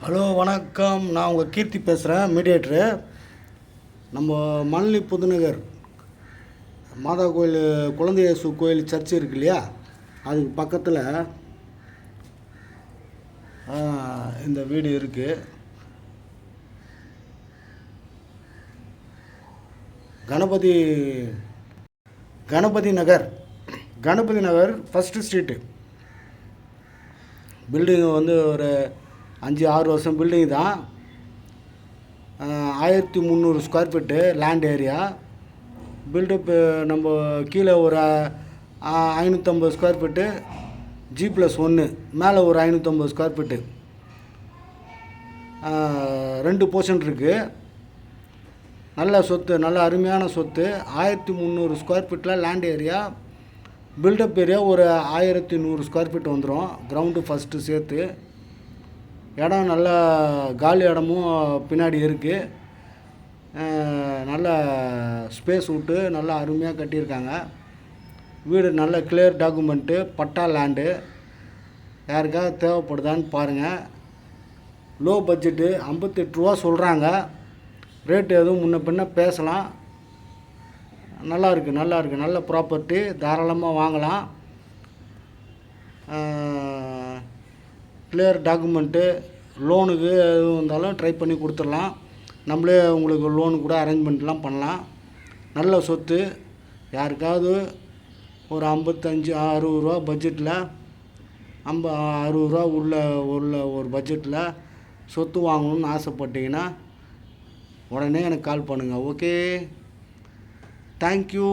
Hello வணக்கம். நான் உங்கள் கீர்த்தி பேசுகிறேன், மீடியேட்ரு. நம்ம மணலி புதுநகர் மாதா கோயில், குழந்தை இயேசு கோயில் சர்ச்சு இருக்கு இல்லையா, அதுக்கு பக்கத்தில் இந்த வீடு இருக்குது. கணபதி கணபதி நகர் ஃபஸ்ட்டு ஸ்ட்ரீட்டு. பில்டிங் வந்து ஒரு 5-6 வருஷம் பில்டிங் தான். 1300 square feet land area. Build-up நம்ம கீழே ஒரு 550 ஸ்கொயர் ஃபீட்டு, G+1 மேலே ஒரு 550 ஸ்கொயர் ஃபீட்டு, 2 போர்ஷன் இருக்குது. நல்ல சொத்து, நல்ல அருமையான சொத்து. 1300 ஸ்கொயர் ஃபீட்டில் லேண்ட் ஏரியா. பில்டப் ஏரியா ஒரு 1100 ஸ்கொயர் ஃபீட் வந்துடும், கிரவுண்டு ஃபஸ்ட்டு சேர்த்து. இடம் நல்ல காலி இடமும் பின்னாடி இருக்குது. நல்ல ஸ்பேஸ் விட்டு நல்லா அருமையாக கட்டியிருக்காங்க. வீடு நல்ல கிளியர் டாக்குமெண்ட்டு, பட்டா லேண்டு. யாருக்காவது தேவைப்படுதான்னு பாருங்கள். லோ பட்ஜெட்டு, 58 ரூபா சொல்கிறாங்க. ரேட்டு எதுவும் முன்ன பின்ன பேசலாம். நல்லா இருக்குது, நல்ல ப்ராப்பர்ட்டி, தாராளமாக வாங்கலாம். கிளியர் டாக்குமெண்ட்டு, லோனுக்கு எதுவும் இருந்தாலும் ட்ரை பண்ணி கொடுத்துடலாம். நம்மளே உங்களுக்கு லோனு கூட அரேஞ்ச்மெண்ட்லாம் பண்ணலாம். நல்ல சொத்து. யாருக்காவது ஒரு 55-60 ரூபா பட்ஜெட்டில், 60 ரூபா உள்ள ஒரு பட்ஜெட்டில் சொத்து வாங்கணும்னு ஆசைப்பட்டீங்கன்னா உடனே எனக்கு கால் பண்ணுங்கள். Okay, thank you.